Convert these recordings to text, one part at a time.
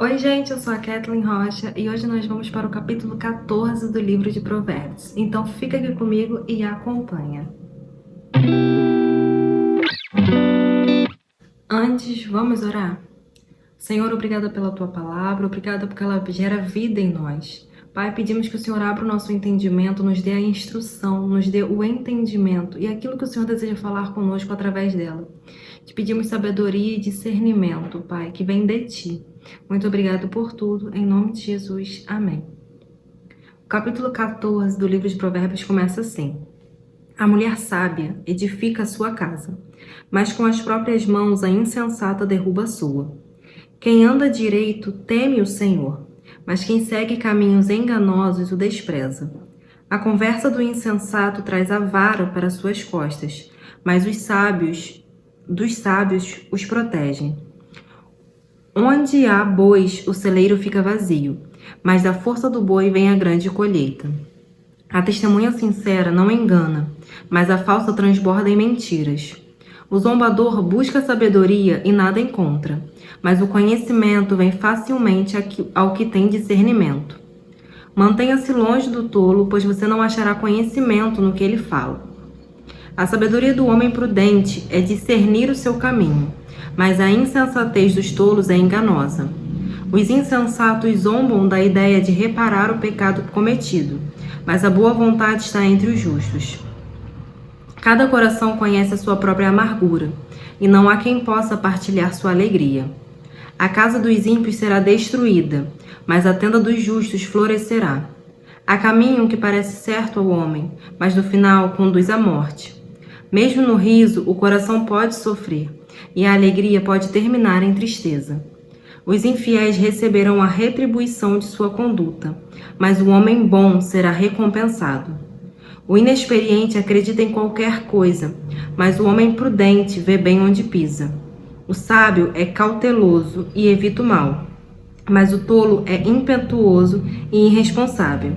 Oi, gente, eu sou a Kathleen Rocha e hoje nós vamos para o capítulo 14 do livro de Provérbios. Então fica aqui comigo e acompanha. Antes, vamos orar? Senhor, obrigada pela tua palavra, obrigada porque ela gera vida em nós. Pai, pedimos que o Senhor abra o nosso entendimento, nos dê a instrução, nos dê o entendimento e aquilo que o Senhor deseja falar conosco através dela. Te pedimos sabedoria e discernimento, Pai, que vem de Ti. Muito obrigado por tudo, em nome de Jesus. Amém. O capítulo 14 do livro de Provérbios começa assim. A mulher sábia edifica a sua casa, mas com as próprias mãos a insensata derruba a sua. Quem anda direito teme o Senhor, mas quem segue caminhos enganosos o despreza. A conversa do insensato traz a vara para suas costas, mas dos sábios os protegem. Onde há bois, o celeiro fica vazio, mas da força do boi vem a grande colheita. A testemunha sincera não engana, mas a falsa transborda em mentiras. O zombador busca sabedoria e nada encontra, mas o conhecimento vem facilmente ao que tem discernimento. Mantenha-se longe do tolo, pois você não achará conhecimento no que ele fala. A sabedoria do homem prudente é discernir o seu caminho, mas a insensatez dos tolos é enganosa. Os insensatos zombam da ideia de reparar o pecado cometido, mas a boa vontade está entre os justos. Cada coração conhece a sua própria amargura, e não há quem possa partilhar sua alegria. A casa dos ímpios será destruída, mas a tenda dos justos florescerá. Há caminho que parece certo ao homem, mas no final conduz à morte. Mesmo no riso, o coração pode sofrer, e a alegria pode terminar em tristeza. Os infiéis receberão a retribuição de sua conduta, mas o homem bom será recompensado. O inexperiente acredita em qualquer coisa, mas o homem prudente vê bem onde pisa. O sábio é cauteloso e evita o mal, mas o tolo é impetuoso e irresponsável.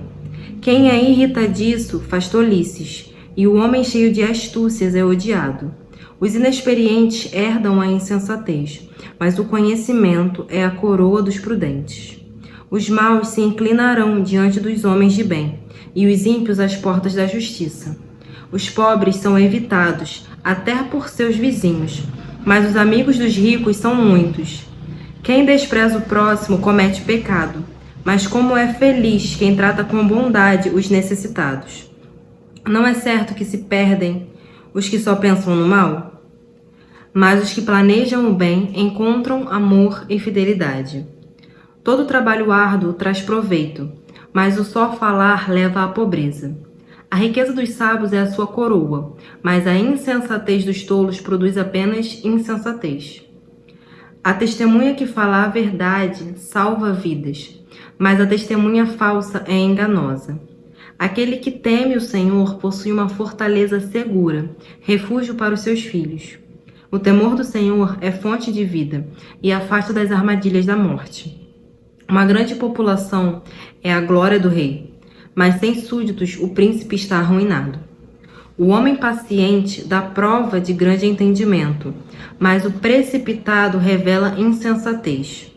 Quem é irritadiço faz tolices, e o homem cheio de astúcias é odiado. Os inexperientes herdam a insensatez, mas o conhecimento é a coroa dos prudentes. Os maus se inclinarão diante dos homens de bem, e os ímpios às portas da justiça. Os pobres são evitados, até por seus vizinhos, mas os amigos dos ricos são muitos. Quem despreza o próximo comete pecado, mas como é feliz quem trata com bondade os necessitados. Não é certo que se perdem os que só pensam no mal? Mas os que planejam o bem encontram amor e fidelidade. Todo trabalho árduo traz proveito, mas o só falar leva à pobreza. A riqueza dos sábios é a sua coroa, mas a insensatez dos tolos produz apenas insensatez. A testemunha que fala a verdade salva vidas, mas a testemunha falsa é enganosa. Aquele que teme o Senhor possui uma fortaleza segura, refúgio para os seus filhos. O temor do Senhor é fonte de vida e afasta das armadilhas da morte. Uma grande população é a glória do rei, mas sem súditos o príncipe está arruinado. O homem paciente dá prova de grande entendimento, mas o precipitado revela insensatez.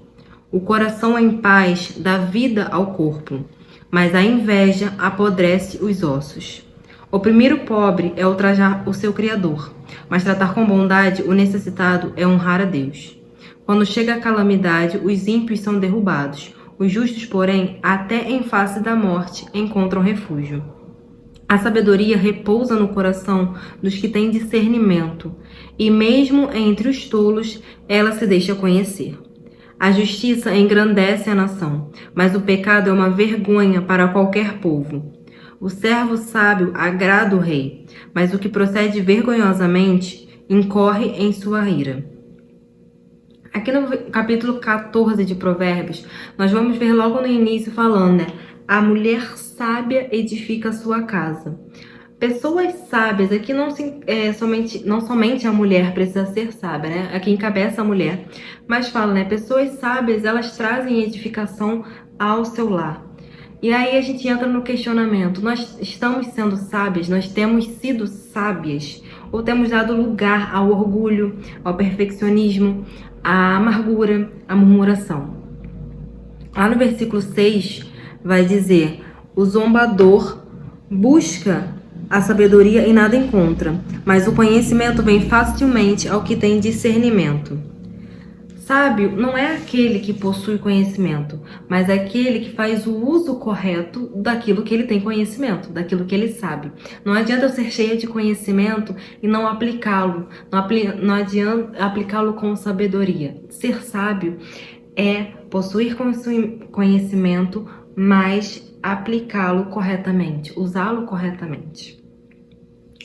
O coração em paz dá vida ao corpo, mas a inveja apodrece os ossos. Oprimir o pobre é ultrajar o seu Criador, mas tratar com bondade o necessitado é honrar a Deus. Quando chega a calamidade, os ímpios são derrubados, os justos, porém, até em face da morte, encontram refúgio. A sabedoria repousa no coração dos que têm discernimento, e mesmo entre os tolos, ela se deixa conhecer. A justiça engrandece a nação, mas o pecado é uma vergonha para qualquer povo. O servo sábio agrada o rei, mas o que procede vergonhosamente incorre em sua ira. Aqui no capítulo 14 de Provérbios, nós vamos ver logo no início falando, a mulher sábia edifica a sua casa. Pessoas sábias, aqui não somente a mulher precisa ser sábia, né? Aqui encabeça a mulher, mas fala, pessoas sábias, elas trazem edificação ao seu lar. E aí a gente entra no questionamento, nós estamos sendo sábias, nós temos sido sábias, ou temos dado lugar ao orgulho, ao perfeccionismo, à amargura, à murmuração? Lá no versículo 6 vai dizer: o zombador busca a sabedoria e nada encontra, mas o conhecimento vem facilmente ao que tem discernimento. Sábio não é aquele que possui conhecimento, mas é aquele que faz o uso correto daquilo que ele tem conhecimento, daquilo que ele sabe. Não adianta eu ser cheia de conhecimento e não aplicá-lo, não adianta aplicá-lo com sabedoria. Ser sábio é possuir conhecimento, mas aplicá-lo corretamente, usá-lo corretamente.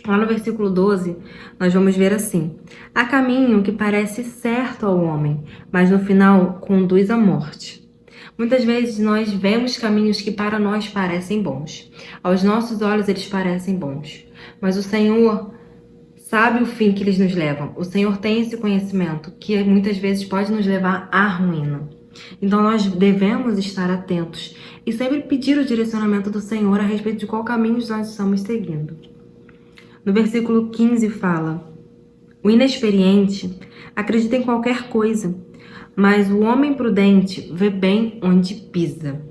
Lá no versículo 12, nós vamos ver assim: há caminho que parece certo ao homem, mas no final conduz à morte. Muitas vezes nós vemos caminhos que para nós parecem bons. Aos nossos olhos eles parecem bons. Mas o Senhor sabe o fim que eles nos levam. O Senhor tem esse conhecimento que muitas vezes pode nos levar à ruína. Então nós devemos estar atentos e sempre pedir o direcionamento do Senhor a respeito de qual caminho nós estamos seguindo. No versículo 15 fala: o inexperiente acredita em qualquer coisa, mas o homem prudente vê bem onde pisa.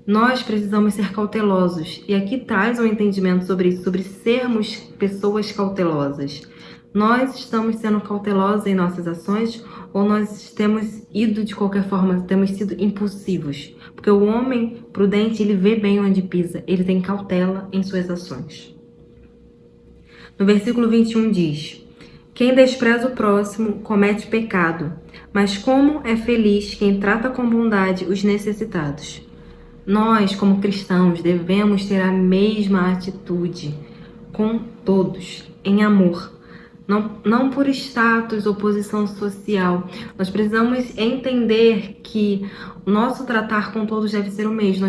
Nós precisamos ser cautelosos, e aqui traz um entendimento sobre isso, sobre sermos pessoas cautelosas. Nós estamos sendo cautelosos em nossas ações ou nós temos ido de qualquer forma, temos sido impulsivos? Porque o homem prudente, ele vê bem onde pisa, ele tem cautela em suas ações. No versículo 21 diz: quem despreza o próximo comete pecado, mas como é feliz quem trata com bondade os necessitados. Nós, como cristãos, devemos ter a mesma atitude com todos, em amor. Não por status ou posição social. Nós precisamos entender que o nosso tratar com todos deve ser o mesmo.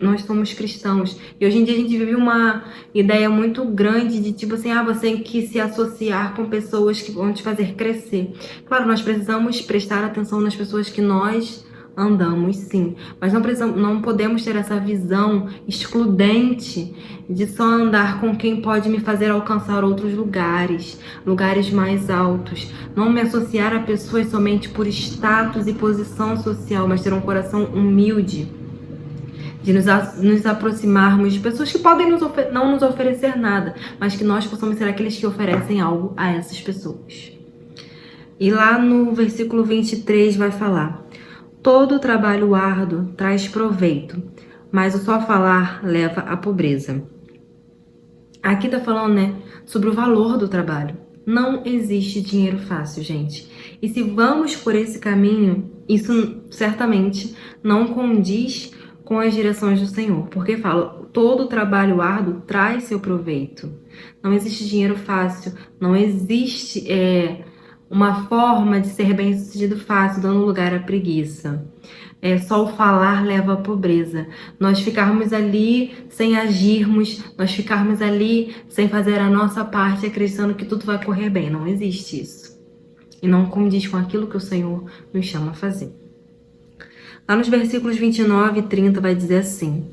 Nós somos cristãos. E hoje em dia a gente vive uma ideia muito grande de tipo assim, você tem que se associar com pessoas que vão te fazer crescer. Claro, nós precisamos prestar atenção nas pessoas que nós andamos, sim, mas não podemos ter essa visão excludente de só andar com quem pode me fazer alcançar outros lugares mais altos. Não me associar a pessoas somente por status e posição social, mas ter um coração humilde, de nos aproximarmos de pessoas que podem não nos oferecer nada, mas que nós possamos ser aqueles que oferecem algo a essas pessoas. E lá no versículo 23 vai falar: todo trabalho árduo traz proveito, mas o só falar leva à pobreza. Aqui tá falando, sobre o valor do trabalho. Não existe dinheiro fácil, gente. E se vamos por esse caminho, isso certamente não condiz com as direções do Senhor. Porque fala, todo trabalho árduo traz seu proveito. Não existe dinheiro fácil, não existe uma forma de ser bem-sucedido fácil, dando lugar à preguiça. Só o falar leva à pobreza. Nós ficarmos ali sem agirmos, nós ficarmos ali sem fazer a nossa parte, acreditando que tudo vai correr bem. Não existe isso. E não condiz com aquilo que o Senhor nos chama a fazer. Lá nos versículos 29 e 30 vai dizer assim: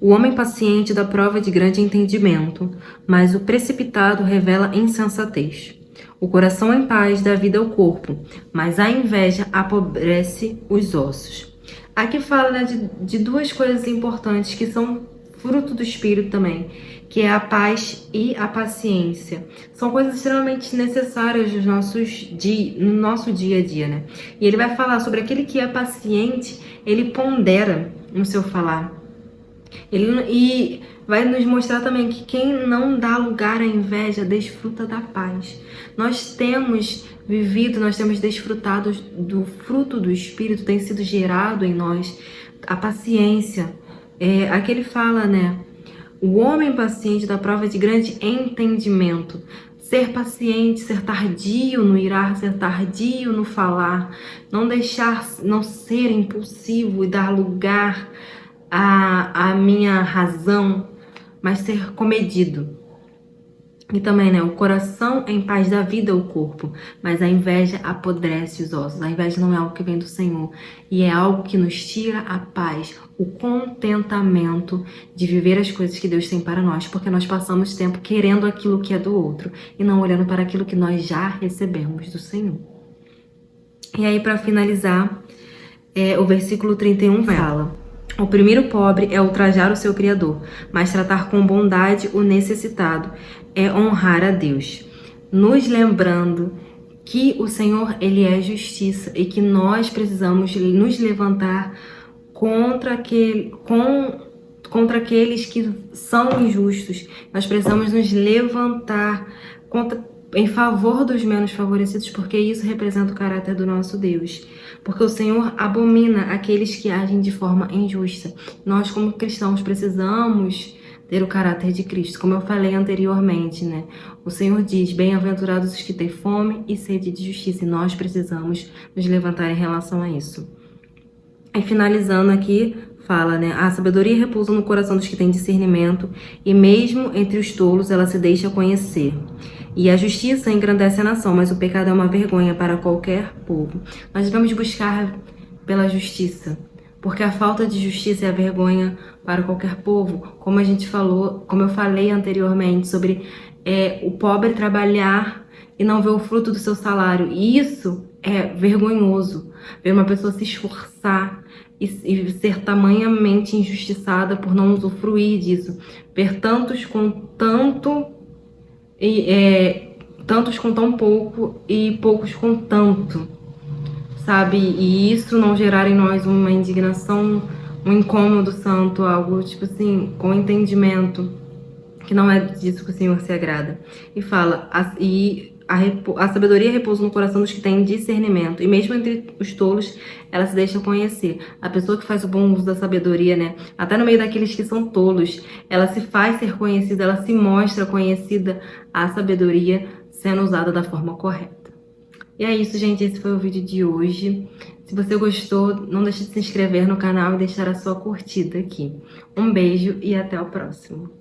o homem paciente dá prova de grande entendimento, mas o precipitado revela insensatez. O coração em paz dá vida ao corpo, mas a inveja apobrece os ossos. Aqui fala de duas coisas importantes que são fruto do Espírito também, que é a paz e a paciência. São coisas extremamente necessárias no nosso dia a dia, E ele vai falar sobre aquele que é paciente, ele pondera no seu falar. E vai nos mostrar também que quem não dá lugar à inveja desfruta da paz. Nós temos vivido, nós temos desfrutado do fruto do Espírito, tem sido gerado em nós a paciência. Aqui ele fala, o homem paciente dá prova de grande entendimento. Ser paciente, ser tardio no irar, ser tardio no falar, não ser impulsivo e dar lugar à minha razão, mas ser comedido. E também, o coração em paz dá vida ao corpo, mas a inveja apodrece os ossos. A inveja não é algo que vem do Senhor, e é algo que nos tira a paz, o contentamento de viver as coisas que Deus tem para nós, porque nós passamos tempo querendo aquilo que é do outro, e não olhando para aquilo que nós já recebemos do Senhor. E aí, para finalizar, o versículo 31 fala: o primeiro pobre é ultrajar o seu Criador, mas tratar com bondade o necessitado é honrar a Deus. Nos lembrando que o Senhor, Ele é justiça e que nós precisamos nos levantar contra aqueles que são injustos. Nós precisamos nos levantar em favor dos menos favorecidos, porque isso representa o caráter do nosso Deus. Porque o Senhor abomina aqueles que agem de forma injusta. Nós, como cristãos, precisamos ter o caráter de Cristo, como eu falei anteriormente, né? O Senhor diz: bem-aventurados os que têm fome e sede de justiça, e nós precisamos nos levantar em relação a isso. E finalizando aqui, fala, né? A sabedoria repousa no coração dos que têm discernimento, e mesmo entre os tolos ela se deixa conhecer. E a justiça engrandece a nação, mas o pecado é uma vergonha para qualquer povo. Nós devemos buscar pela justiça, porque a falta de justiça é a vergonha para qualquer povo. Como a gente falou, como eu falei anteriormente, sobre o pobre trabalhar e não ver o fruto do seu salário. E isso é vergonhoso. Ver uma pessoa se esforçar e ser tamanhamente injustiçada por não usufruir disso. Ver tantos com tão pouco e poucos com tanto, sabe? E isso não gerar em nós uma indignação, um incômodo santo, algo tipo assim, com entendimento, que não é disso que o Senhor se agrada. E fala, a sabedoria repousa no coração dos que têm discernimento, e mesmo entre os tolos ela se deixa conhecer. A pessoa que faz o bom uso da sabedoria, né, até no meio daqueles que são tolos, ela se faz ser conhecida, ela se mostra conhecida, a sabedoria sendo usada da forma correta. E é isso, gente, esse foi o vídeo de hoje. Se você gostou, não deixe de se inscrever no canal e deixar a sua curtida aqui. Um beijo e até o próximo.